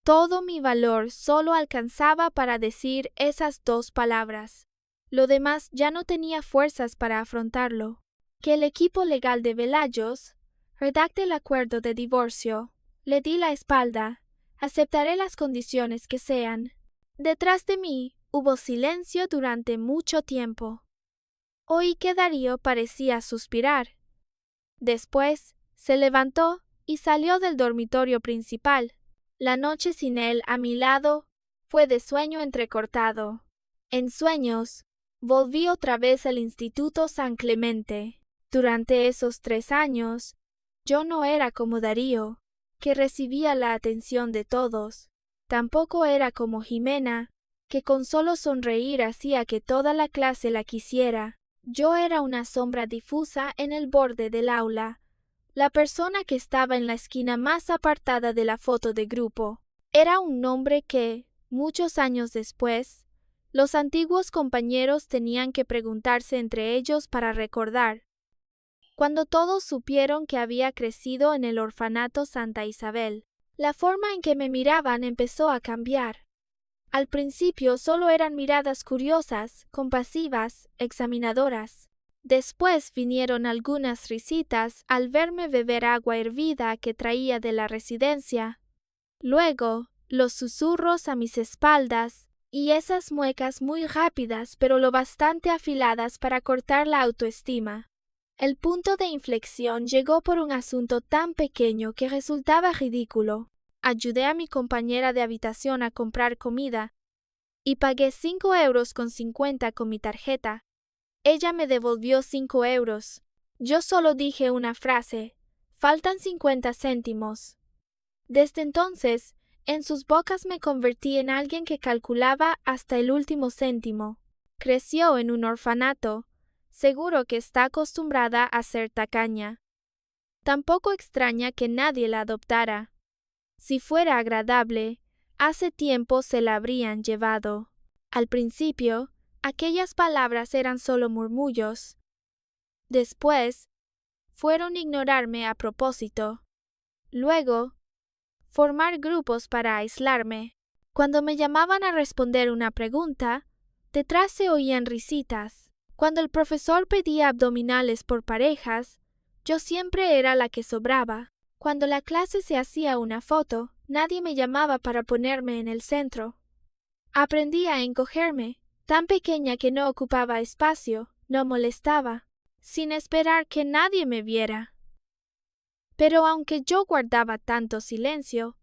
todo mi valor solo alcanzaba para decir esas dos palabras. Lo demás ya no tenía fuerzas para afrontarlo. Que el equipo legal de Velayos redacte el acuerdo de divorcio. Le di la espalda. Aceptaré las condiciones que sean. Detrás de mí hubo silencio durante mucho tiempo. Oí que Darío parecía suspirar. Después se levantó y salió del dormitorio principal. La noche sin él a mi lado fue de sueño entrecortado. En sueños, volví otra vez al Instituto San Clemente. Durante esos 3 años, yo no era como Darío, que recibía la atención de todos. Tampoco era como Jimena, que con solo sonreír hacía que toda la clase la quisiera. Yo era una sombra difusa en el borde del aula, la persona que estaba en la esquina más apartada de la foto de grupo. Era un nombre que, muchos años después, los antiguos compañeros tenían que preguntarse entre ellos para recordar. Cuando todos supieron que había crecido en el orfanato Santa Isabel, la forma en que me miraban empezó a cambiar. Al principio solo eran miradas curiosas, compasivas, examinadoras. Después vinieron algunas risitas al verme beber agua hervida que traía de la residencia. Luego, los susurros a mis espaldas y esas muecas muy rápidas pero lo bastante afiladas para cortar la autoestima. El punto de inflexión llegó por un asunto tan pequeño que resultaba ridículo. Ayudé a mi compañera de habitación a comprar comida y pagué 5,50 € con mi tarjeta. Ella me devolvió 5 euros. Yo solo dije una frase: faltan 50 céntimos. Desde entonces, en sus bocas me convertí en alguien que calculaba hasta el último céntimo. Creció en un orfanato. Seguro que está acostumbrada a ser tacaña. Tampoco extraña que nadie la adoptara. Si fuera agradable, hace tiempo se la habrían llevado. Al principio, aquellas palabras eran solo murmullos. Después, fueron ignorarme a propósito. Luego, formar grupos para aislarme. Cuando me llamaban a responder una pregunta, detrás se oían risitas. Cuando el profesor pedía abdominales por parejas, yo siempre era la que sobraba. Cuando la clase se hacía una foto, nadie me llamaba para ponerme en el centro. Aprendí a encogerme, tan pequeña que no ocupaba espacio, no molestaba, sin esperar que nadie me viera. Pero aunque yo guardaba tanto silencio,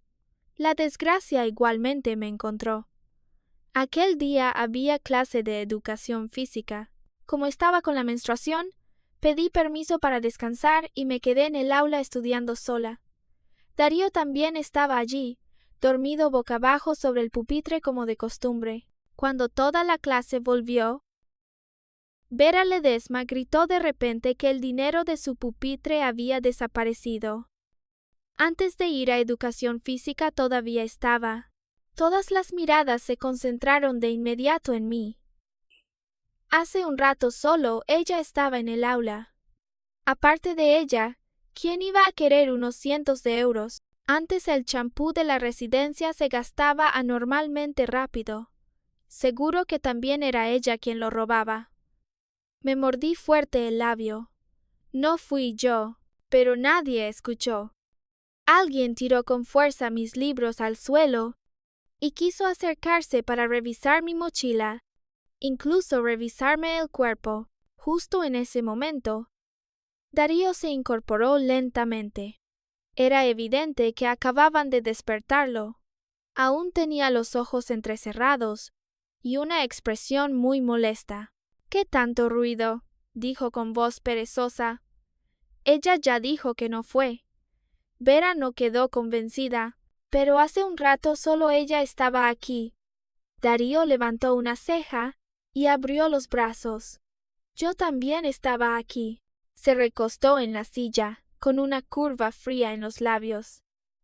la desgracia igualmente me encontró. Aquel día había clase de educación física. Como estaba con la menstruación, pedí permiso para descansar y me quedé en el aula estudiando sola. Darío también estaba allí, dormido boca abajo sobre el pupitre como de costumbre. Cuando toda la clase volvió, Vera Ledesma gritó de repente que el dinero de su pupitre había desaparecido. Antes de ir a educación física todavía estaba. Todas las miradas se concentraron de inmediato en mí. Hace un rato solo ella estaba en el aula. Aparte de ella, ¿quién iba a querer unos cientos de euros? Antes el champú de la residencia se gastaba anormalmente rápido. Seguro que también era ella quien lo robaba. Me mordí fuerte el labio. No fui yo, pero nadie escuchó. Alguien tiró con fuerza mis libros al suelo y quiso acercarse para revisar mi mochila, incluso revisarme el cuerpo. Justo en ese momento, Darío se incorporó lentamente. Era evidente que acababan de despertarlo. Aún tenía los ojos entrecerrados y una expresión muy molesta. —¿Qué tanto ruido? —dijo con voz perezosa. Ella ya dijo que no fue. Vera no quedó convencida, pero hace un rato solo ella estaba aquí. Darío levantó una ceja y abrió los brazos. Yo también estaba aquí. Se recostó en la silla, con una curva fría en los labios.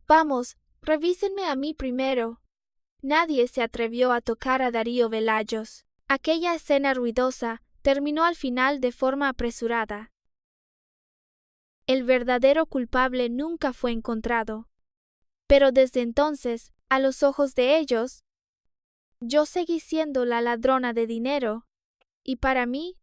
Vamos, revísenme a mí primero. Nadie se atrevió a tocar a Darío Velayos. Aquella escena ruidosa terminó al final de forma apresurada. El verdadero culpable nunca fue encontrado. Pero desde entonces, a los ojos de ellos, yo seguí siendo la ladrona de dinero, y para mí,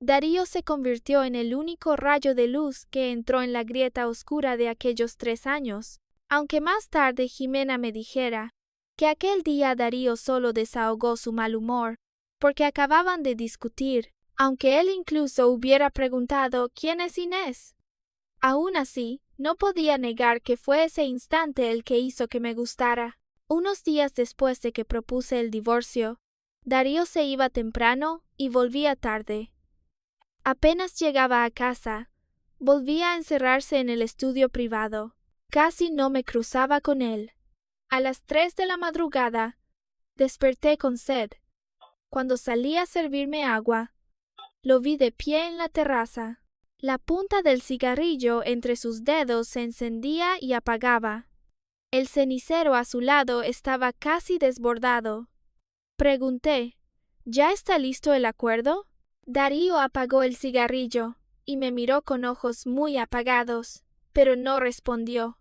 Darío se convirtió en el único rayo de luz que entró en la grieta oscura de aquellos 3 años, aunque más tarde Jimena me dijera que aquel día Darío solo desahogó su mal humor, porque acababan de discutir, aunque él incluso hubiera preguntado ¿quién es Inés? Aún así, no podía negar que fue ese instante el que hizo que me gustara. Unos días después de que propuse el divorcio, Darío se iba temprano y volvía tarde. Apenas llegaba a casa, volvía a encerrarse en el estudio privado. Casi no me cruzaba con él. A las 3 de la madrugada, desperté con sed. Cuando salí a servirme agua, lo vi de pie en la terraza. La punta del cigarrillo entre sus dedos se encendía y apagaba. El cenicero a su lado estaba casi desbordado. Pregunté, ¿ya está listo el acuerdo? Darío apagó el cigarrillo y me miró con ojos muy apagados, pero no respondió.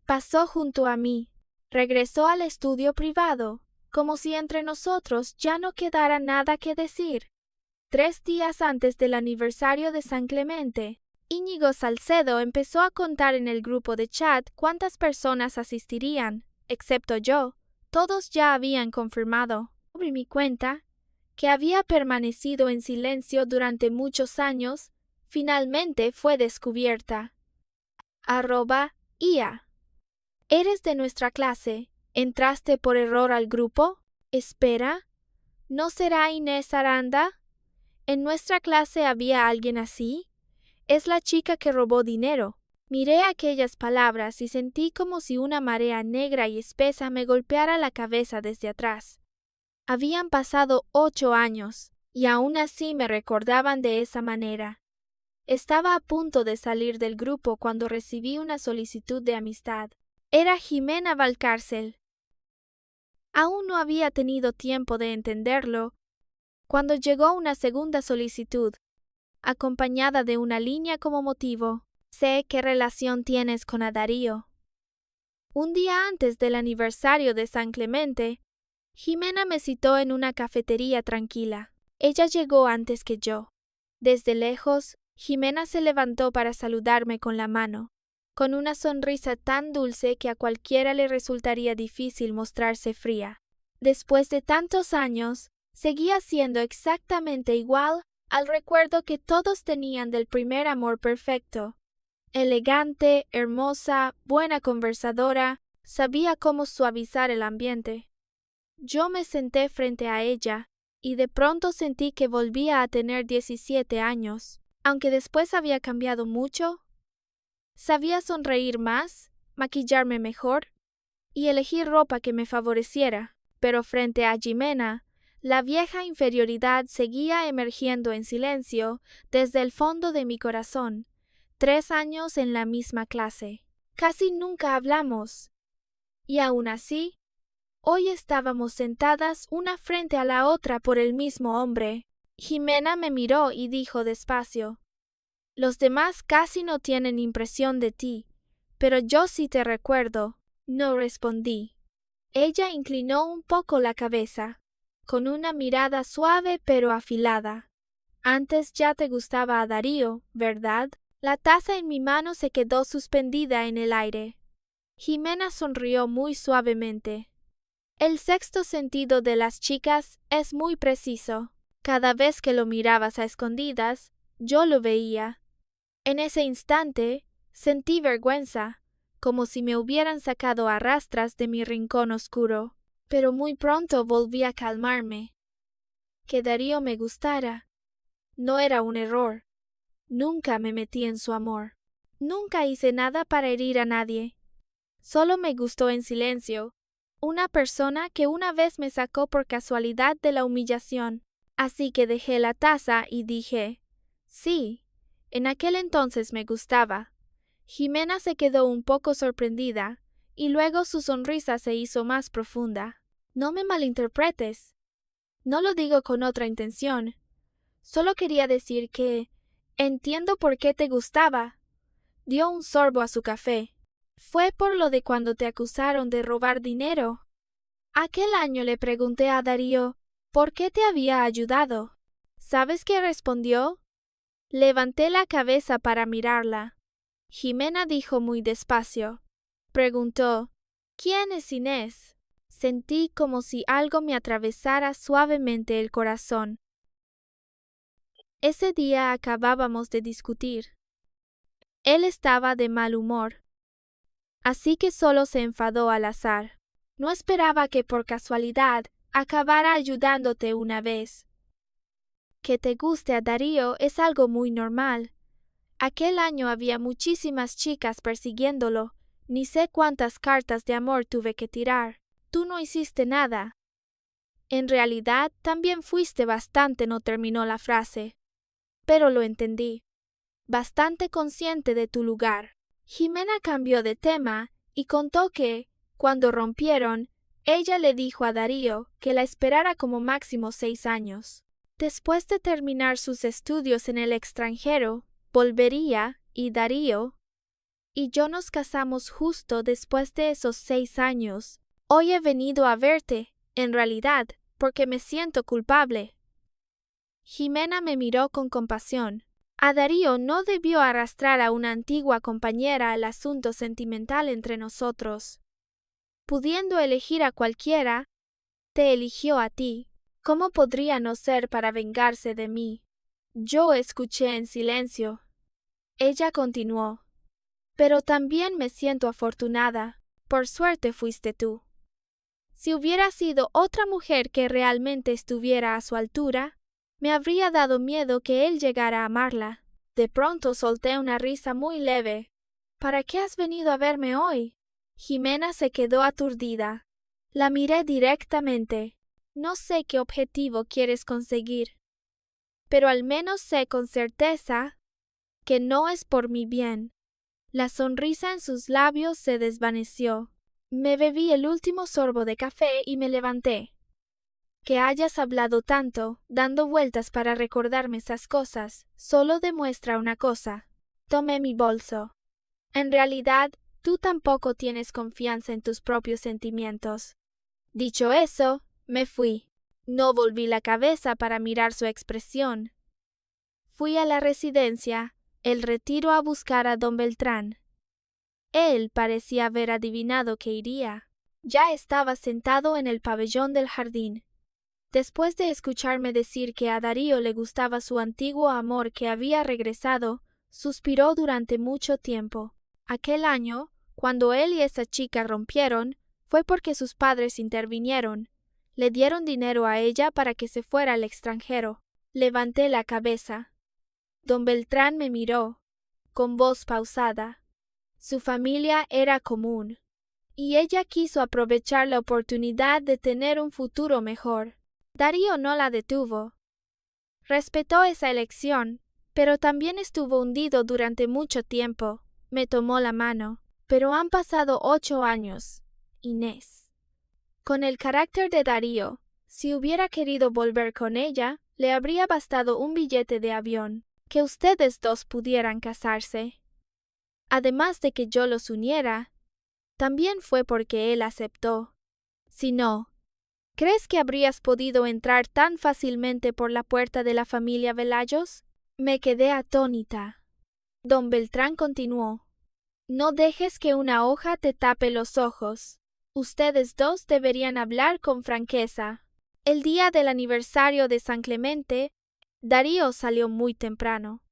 Pasó junto a mí, regresó al estudio privado, como si entre nosotros ya no quedara nada que decir. 3 días antes del aniversario de San Clemente, Íñigo Salcedo empezó a contar en el grupo de chat cuántas personas asistirían, excepto yo. Todos ya habían confirmado, sobre mi cuenta, que había permanecido en silencio durante muchos años, finalmente fue descubierta. @ia. ¿Eres de nuestra clase? ¿Entraste por error al grupo? Espera, ¿no será Inés Aranda? ¿En nuestra clase había alguien así? Es la chica que robó dinero. Miré aquellas palabras y sentí como si una marea negra y espesa me golpeara la cabeza desde atrás. Habían pasado 8 años, y aún así me recordaban de esa manera. Estaba a punto de salir del grupo cuando recibí una solicitud de amistad. Era Jimena Valcárcel. Aún no había tenido tiempo de entenderlo, cuando llegó una segunda solicitud, acompañada de una línea como motivo. Sé qué relación tienes con Darío. Un día antes del aniversario de San Clemente, Jimena me citó en una cafetería tranquila. Ella llegó antes que yo. Desde lejos, Jimena se levantó para saludarme con la mano, con una sonrisa tan dulce que a cualquiera le resultaría difícil mostrarse fría. Después de tantos años, seguía siendo exactamente igual al recuerdo que todos tenían del primer amor perfecto. Elegante, hermosa, buena conversadora, sabía cómo suavizar el ambiente. Yo me senté frente a ella, y de pronto sentí que volvía a tener 17 años, aunque después había cambiado mucho. Sabía sonreír más, maquillarme mejor y elegir ropa que me favoreciera, pero frente a Jimena, la vieja inferioridad seguía emergiendo en silencio desde el fondo de mi corazón. 3 años en la misma clase. Casi nunca hablamos. Y aún así, hoy estábamos sentadas una frente a la otra por el mismo hombre. Jimena me miró y dijo despacio: «Los demás casi no tienen impresión de ti, pero yo sí te recuerdo». No respondí. Ella inclinó un poco la cabeza, con una mirada suave pero afilada. «Antes ya te gustaba a Darío, ¿verdad?». La taza en mi mano se quedó suspendida en el aire. Jimena sonrió muy suavemente. El sexto sentido de las chicas es muy preciso. Cada vez que lo mirabas a escondidas, yo lo veía. En ese instante, sentí vergüenza, como si me hubieran sacado a rastras de mi rincón oscuro, pero muy pronto volví a calmarme. Que Darío me gustara no era un error. Nunca me metí en su amor. Nunca hice nada para herir a nadie. Solo me gustó en silencio, una persona que una vez me sacó por casualidad de la humillación. Así que dejé la taza y dije: «Sí, en aquel entonces me gustaba». Jimena se quedó un poco sorprendida, y luego su sonrisa se hizo más profunda. «No me malinterpretes. No lo digo con otra intención. Solo quería decir que entiendo por qué te gustaba». Dio un sorbo a su café. «Fue por lo de cuando te acusaron de robar dinero». Aquel año le pregunté a Darío por qué te había ayudado. ¿Sabes qué respondió? Levanté la cabeza para mirarla. Jimena dijo muy despacio. Preguntó: «¿Quién es Inés?». Sentí como si algo me atravesara suavemente el corazón. Ese día acabábamos de discutir. Él estaba de mal humor, así que solo se enfadó al azar. No esperaba que por casualidad acabara ayudándote una vez. Que te guste a Darío es algo muy normal. Aquel año había muchísimas chicas persiguiéndolo. Ni sé cuántas cartas de amor tuve que tirar. Tú no hiciste nada. En realidad, también fuiste bastante, no terminó la frase. Pero lo entendí. Bastante consciente de tu lugar. Jimena cambió de tema y contó que, cuando rompieron, ella le dijo a Darío que la esperara como máximo 6 años. Después de terminar sus estudios en el extranjero, volvería, y Darío y yo nos casamos justo después de esos 6 años. Hoy he venido a verte, en realidad, porque me siento culpable. Jimena me miró con compasión. A Darío no debió arrastrar a una antigua compañera al asunto sentimental entre nosotros. Pudiendo elegir a cualquiera, te eligió a ti. ¿Cómo podría no ser para vengarse de mí? Yo escuché en silencio. Ella continuó: «Pero también me siento afortunada. Por suerte fuiste tú. Si hubiera sido otra mujer que realmente estuviera a su altura, me habría dado miedo que él llegara a amarla». De pronto solté una risa muy leve. «¿Para qué has venido a verme hoy?». Jimena se quedó aturdida. La miré directamente. «No sé qué objetivo quieres conseguir, pero al menos sé con certeza que no es por mi bien». La sonrisa en sus labios se desvaneció. Me bebí el último sorbo de café y me levanté. Que hayas hablado tanto, dando vueltas para recordarme esas cosas, solo demuestra una cosa. Tomé mi bolso. En realidad, tú tampoco tienes confianza en tus propios sentimientos. Dicho eso, me fui. No volví la cabeza para mirar su expresión. Fui a la residencia, El Retiro, a buscar a don Beltrán. Él parecía haber adivinado que iría. Ya estaba sentado en el pabellón del jardín. Después de escucharme decir que a Darío le gustaba su antiguo amor que había regresado, suspiró durante mucho tiempo. Aquel año, cuando él y esa chica rompieron, fue porque sus padres intervinieron. Le dieron dinero a ella para que se fuera al extranjero. Levanté la cabeza. Don Beltrán me miró, con voz pausada. Su familia era común, y ella quiso aprovechar la oportunidad de tener un futuro mejor. Darío no la detuvo. Respetó esa elección, pero también estuvo hundido durante mucho tiempo. Me tomó la mano. Pero han pasado 8 años, Inés. Con el carácter de Darío, si hubiera querido volver con ella, le habría bastado un billete de avión, que ustedes dos pudieran casarse. Además de que yo los uniera, también fue porque él aceptó. Si no, ¿crees que habrías podido entrar tan fácilmente por la puerta de la familia Velayos? Me quedé atónita. Don Beltrán continuó. No dejes que una hoja te tape los ojos. Ustedes dos deberían hablar con franqueza. El día del aniversario de San Clemente, Darío salió muy temprano.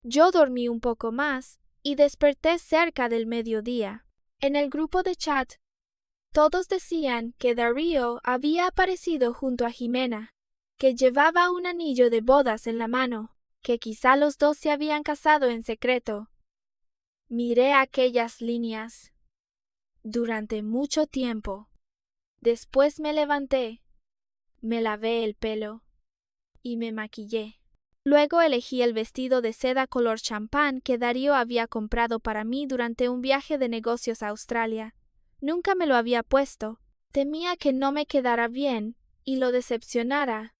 Yo dormí un poco más y desperté cerca del mediodía. En el grupo de chat, todos decían que Darío había aparecido junto a Jimena, que llevaba un anillo de bodas en la mano, que quizá los dos se habían casado en secreto. Miré aquellas líneas durante mucho tiempo. Después me levanté, me lavé el pelo y me maquillé. Luego elegí el vestido de seda color champán que Darío había comprado para mí durante un viaje de negocios a Australia. Nunca me lo había puesto. Temía que no me quedara bien y lo decepcionara.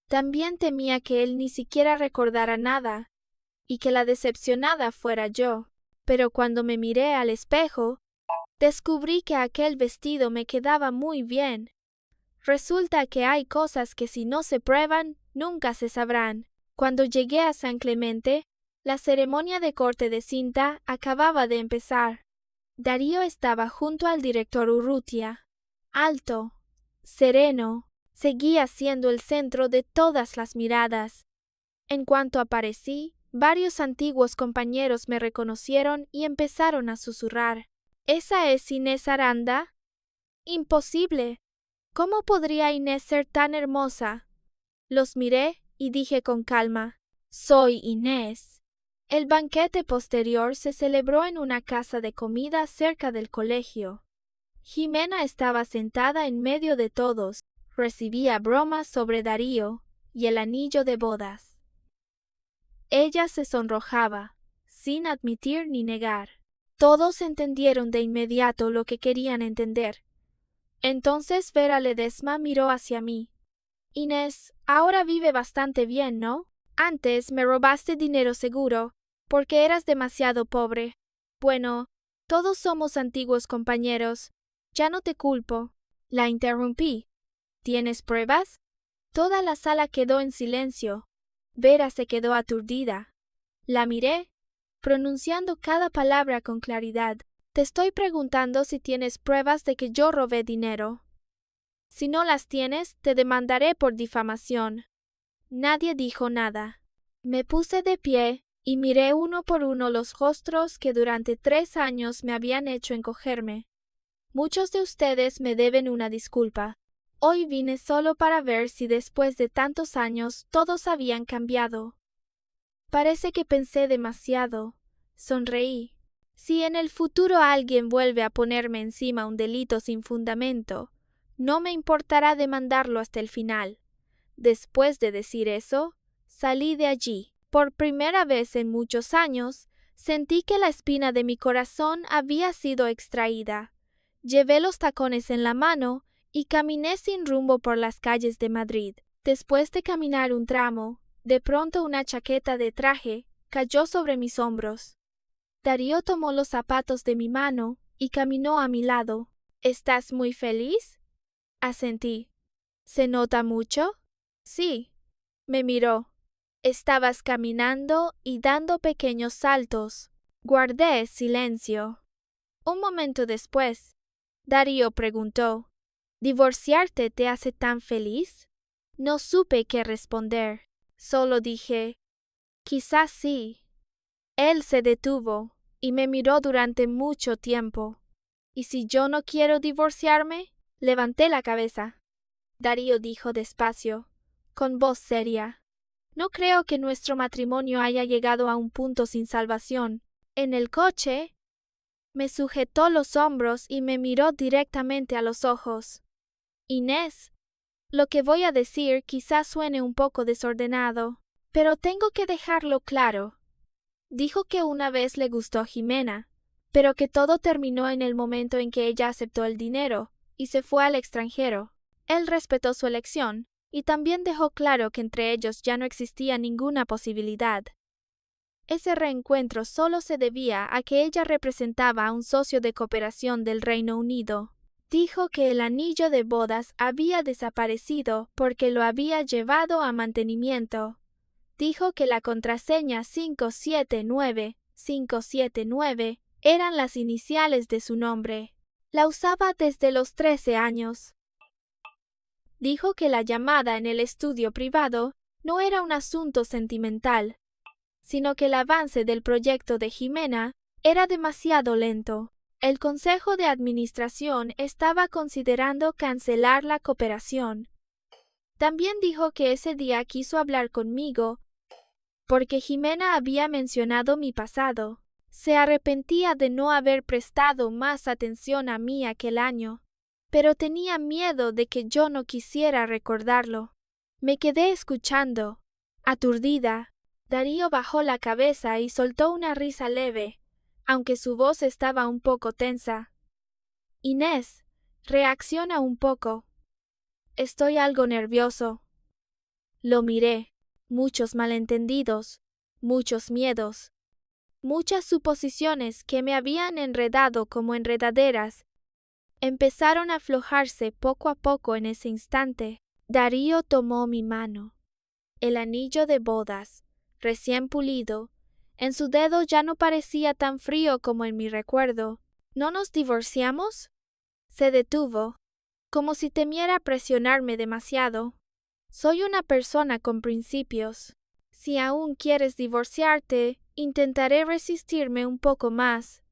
También temía que él ni siquiera recordara nada y que la decepcionada fuera yo. Pero cuando me miré al espejo, descubrí que aquel vestido me quedaba muy bien. Resulta que hay cosas que si no se prueban, nunca se sabrán. Cuando llegué a San Clemente, la ceremonia de corte de cinta acababa de empezar. Darío estaba junto al director Urrutia. Alto, sereno, seguía siendo el centro de todas las miradas. En cuanto aparecí, varios antiguos compañeros me reconocieron y empezaron a susurrar. ¿Esa es Inés Aranda? Imposible. ¿Cómo podría Inés ser tan hermosa? Los miré y dije con calma, soy Inés. El banquete posterior se celebró en una casa de comida cerca del colegio. Jimena estaba sentada en medio de todos, recibía bromas sobre Darío y el anillo de bodas. Ella se sonrojaba, sin admitir ni negar. Todos entendieron de inmediato lo que querían entender. Entonces Vera Ledesma miró hacia mí. Inés, ahora vive bastante bien, ¿no? Antes me robaste dinero seguro, porque eras demasiado pobre. Bueno, todos somos antiguos compañeros. Ya no te culpo. La interrumpí. ¿Tienes pruebas? Toda la sala quedó en silencio. Vera se quedó aturdida. La miré, pronunciando cada palabra con claridad. Te estoy preguntando si tienes pruebas de que yo robé dinero. Si no las tienes, te demandaré por difamación. Nadie dijo nada. Me puse de pie y miré uno por uno los rostros que durante 3 años me habían hecho encogerme. Muchos de ustedes me deben una disculpa. Hoy vine solo para ver si después de tantos años todos habían cambiado. Parece que pensé demasiado. Sonreí. Si en el futuro alguien vuelve a ponerme encima un delito sin fundamento, no me importará demandarlo hasta el final. Después de decir eso, salí de allí. Por primera vez en muchos años, sentí que la espina de mi corazón había sido extraída. Llevé los tacones en la mano y caminé sin rumbo por las calles de Madrid. Después de caminar un tramo, de pronto una chaqueta de traje cayó sobre mis hombros. Darío tomó los zapatos de mi mano y caminó a mi lado. ¿Estás muy feliz? Asentí. ¿Se nota mucho? Sí. Me miró. Estabas caminando y dando pequeños saltos. Guardé silencio. Un momento después, Darío preguntó, ¿divorciarte te hace tan feliz? No supe qué responder. Solo dije, quizás sí. Él se detuvo y me miró durante mucho tiempo. ¿Y si yo no quiero divorciarme? Levanté la cabeza. Darío dijo despacio, con voz seria. No creo que nuestro matrimonio haya llegado a un punto sin salvación. En el coche, me sujetó los hombros y me miró directamente a los ojos. Inés, lo que voy a decir quizás suene un poco desordenado, pero tengo que dejarlo claro. Dijo que una vez le gustó Jimena, pero que todo terminó en el momento en que ella aceptó el dinero y se fue al extranjero. Él respetó su elección y también dejó claro que entre ellos ya no existía ninguna posibilidad. Ese reencuentro solo se debía a que ella representaba a un socio de cooperación del Reino Unido. Dijo que el anillo de bodas había desaparecido porque lo había llevado a mantenimiento. Dijo que la contraseña 579 eran las iniciales de su nombre. La usaba desde los 13 años. Dijo que la llamada en el estudio privado no era un asunto sentimental, sino que el avance del proyecto de Jimena era demasiado lento. El Consejo de Administración estaba considerando cancelar la cooperación. También dijo que ese día quiso hablar conmigo porque Jimena había mencionado mi pasado. Se arrepentía de no haber prestado más atención a mí aquel año, pero tenía miedo de que yo no quisiera recordarlo. Me quedé escuchando, aturdida. Darío bajó la cabeza y soltó una risa leve, aunque su voz estaba un poco tensa. Inés, reacciona un poco. Estoy algo nervioso. Lo miré. Muchos malentendidos, muchos miedos, muchas suposiciones que me habían enredado como enredaderas empezaron a aflojarse poco a poco en ese instante. Darío tomó mi mano. El anillo de bodas, recién pulido, en su dedo ya no parecía tan frío como en mi recuerdo. ¿No nos divorciamos? Se detuvo, como si temiera presionarme demasiado. Soy una persona con principios. Si aún quieres divorciarte, intentaré resistirme un poco más.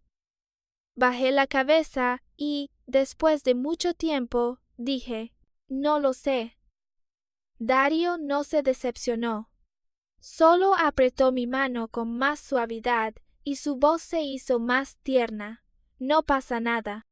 Bajé la cabeza y, después de mucho tiempo, dije, no lo sé. Darío no se decepcionó. Solo apretó mi mano con más suavidad y su voz se hizo más tierna. No pasa nada.